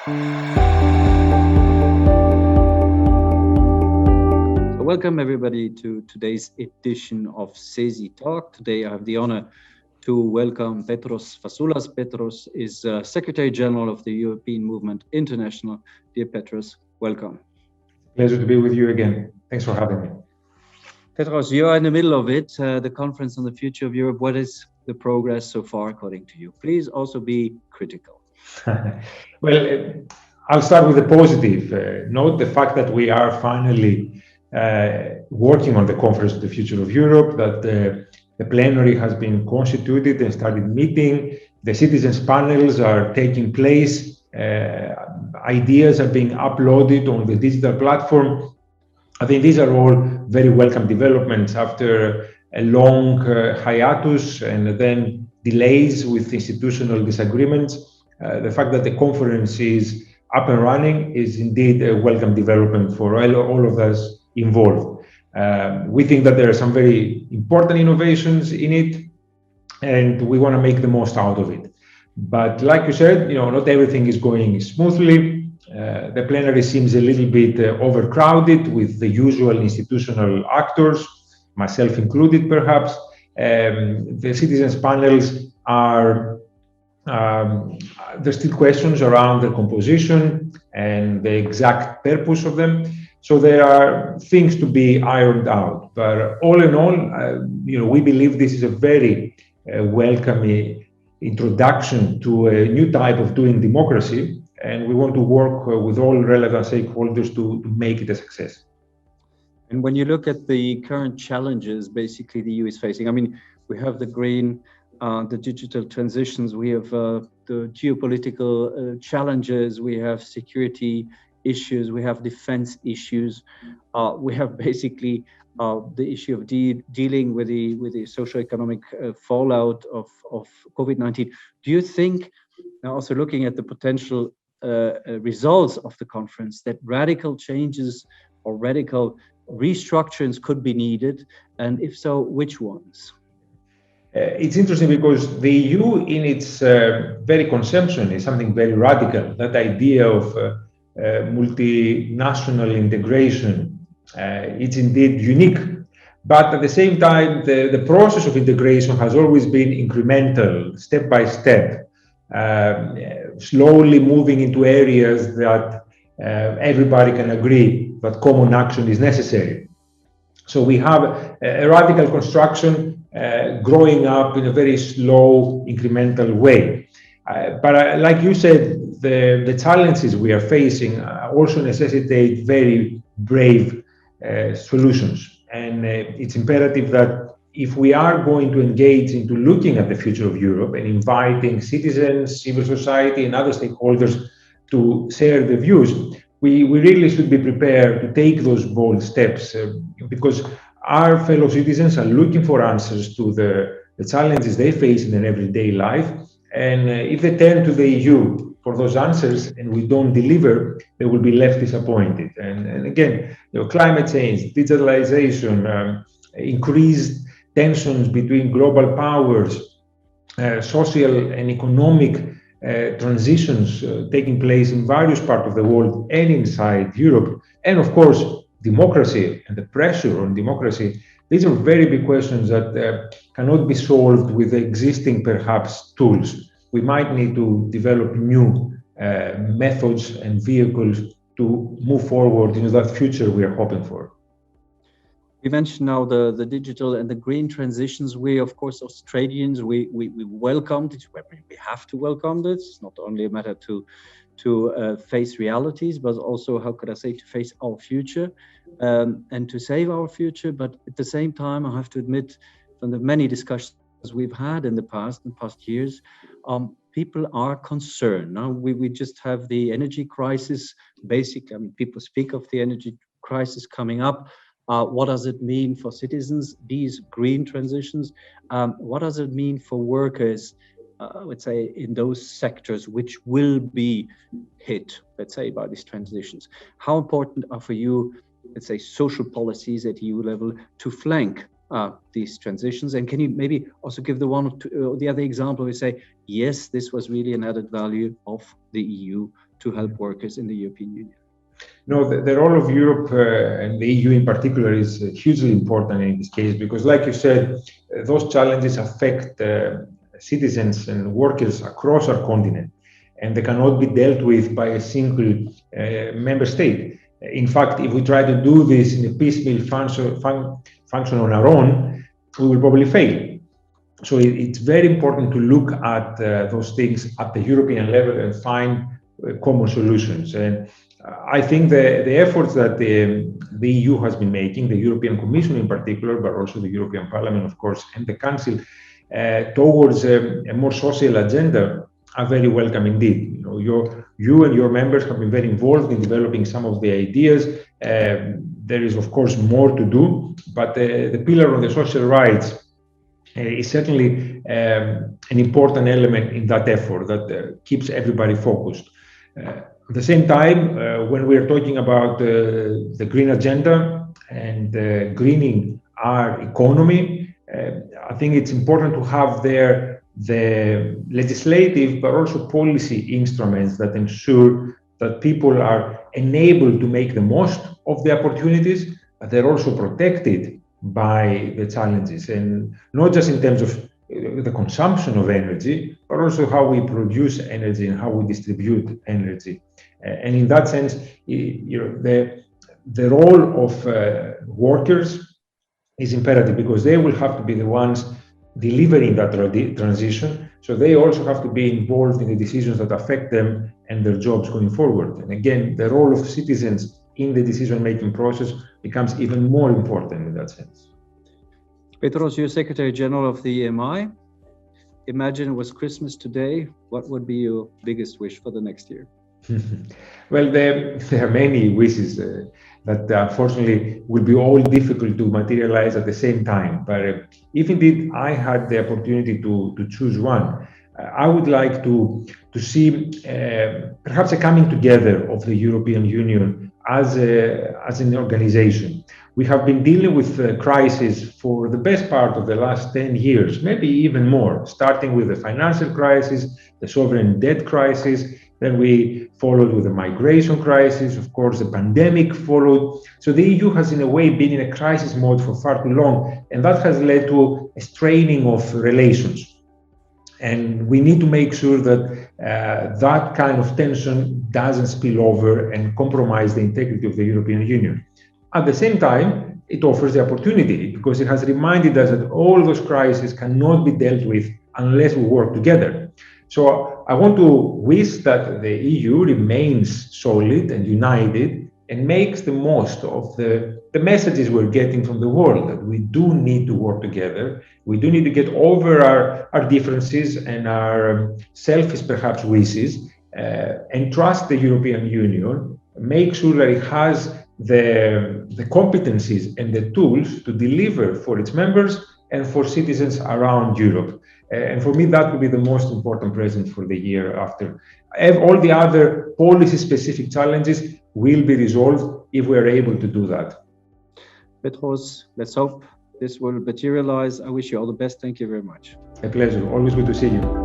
Welcome everybody to today's edition of CESI Talk. Today I have the honor to welcome Petros Fasoulas. Petros is Secretary General of the European Movement International. Dear Petros, welcome. Pleasure to be with you again. Thanks for having me. Petros, you are in the middle of it, the Conference on the Future of Europe. What is the progress so far according to you? Please also be critical. Well, I'll start with the positive. Note the fact that we are finally working on the Conference on the Future of Europe, that the plenary has been constituted and started meeting. The citizens' panels are taking place. Ideas are being uploaded on the digital platform. I think these are all very welcome developments after a long hiatus and then delays with institutional disagreements. The fact that the conference is up and running is indeed a welcome development for all of us involved. We think that there are some very important innovations in it, and we want to make the most out of it. But like you said, not everything is going smoothly. The plenary seems a little bit overcrowded with the usual institutional actors, myself included, perhaps. The citizens' panels are there's still questions around the composition and the exact purpose of them. So there are things to be ironed out. But all in all, we believe this is a very welcome introduction to a new type of doing democracy, and we want to work with all relevant stakeholders to make it a success. And when you look at the current challenges, basically the EU is facing, we have the green, the digital transitions, we have the geopolitical challenges, we have security issues, we have defense issues, we have basically the issue of dealing with the socioeconomic fallout of COVID-19. Do you think, now also looking at the potential results of the conference, that radical changes or radical restructurings could be needed? And if so, which ones? It's interesting because the EU in its very conception is something very radical. That idea of multinational integration, it's indeed unique. But at the same time, the process of integration has always been incremental, step by step, slowly moving into areas that everybody can agree that common action is necessary. So we have a radical construction growing up in a very slow, incremental way. But like you said, the challenges we are facing also necessitate very brave solutions. And it's imperative that if we are going to engage into looking at the future of Europe and inviting citizens, civil society, and other stakeholders to share the views, we really should be prepared to take those bold steps because our fellow citizens are looking for answers to the challenges they face in their everyday life. And if they turn to the EU for those answers and we don't deliver, they will be left disappointed. And again, climate change, digitalization, increased tensions between global powers, social and economic transitions taking place in various parts of the world and inside Europe, and of course, democracy and the pressure on democracy. These are very big questions that cannot be solved with the existing, perhaps, tools. We might need to develop new methods and vehicles to move forward into that future we are hoping for. We mentioned now the digital and the green transitions. We, of course, Australians, we welcomed it. We have to welcome this. It's not only a matter to face realities, but also, how could I say, to face our future and to save our future. But at the same time, I have to admit, from the many discussions we've had in the past years, people are concerned. Now we just have the energy crisis. Basically, people speak of the energy crisis coming up. What does it mean for citizens, these green transitions? What does it mean for workers, let's say, in those sectors which will be hit, let's say, by these transitions? How important are for you, let's say, social policies at EU level to flank these transitions? And can you maybe also give the one or the other example? We say, yes, this was really an added value of the EU to help workers in the European Union? No, the role of Europe and the EU in particular is hugely important in this case because, like you said, those challenges affect citizens and workers across our continent, and they cannot be dealt with by a single member state. In fact, if we try to do this in a piecemeal function on our own, we will probably fail. So it's very important to look at those things at the European level and find common solutions. And I think the efforts that the EU has been making, the European Commission in particular, but also the European Parliament, of course, and the Council, towards a more social agenda are very welcome indeed. You and your members have been very involved in developing some of the ideas. There is, of course, more to do, but the pillar on the social rights is certainly an important element in that effort that keeps everybody focused. At the same time, when we're talking about the green agenda and greening our economy, I think it's important to have there the legislative but also policy instruments that ensure that people are enabled to make the most of the opportunities, but they're also protected by the challenges, and not just in terms of the consumption of energy, but also how we produce energy and how we distribute energy. And in that sense, the role of workers is imperative because they will have to be the ones delivering that transition. So they also have to be involved in the decisions that affect them and their jobs going forward. And again, the role of citizens in the decision-making process becomes even more important in that sense. Petros, you're Secretary General of the EMI. Imagine it was Christmas today. What would be your biggest wish for the next year? Well, there are many wishes that unfortunately will be all difficult to materialize at the same time. But if indeed I had the opportunity to choose one, I would like to see perhaps a coming together of the European Union as an organization. We have been dealing with crisis for the best part of the last 10 years, maybe even more, starting with the financial crisis, the sovereign debt crisis. Then we followed with the migration crisis. Of course, the pandemic followed. So the EU has, in a way, been in a crisis mode for far too long, and that has led to a straining of relations. And we need to make sure that that kind of tension doesn't spill over and compromise the integrity of the European Union. At the same time, it offers the opportunity because it has reminded us that all those crises cannot be dealt with unless we work together. So I want to wish that the EU remains solid and united and makes the most of the messages we're getting from the world, that we do need to work together. We do need to get over our differences and our selfish, perhaps, wishes, and trust the European Union, make sure that it has the competencies and the tools to deliver for its members and for citizens around Europe. And for me, that would be the most important present for the year after. All the other policy-specific challenges will be resolved if we are able to do that. Petros, let's hope this will materialize. I wish you all the best. Thank you very much. A pleasure. Always good to see you.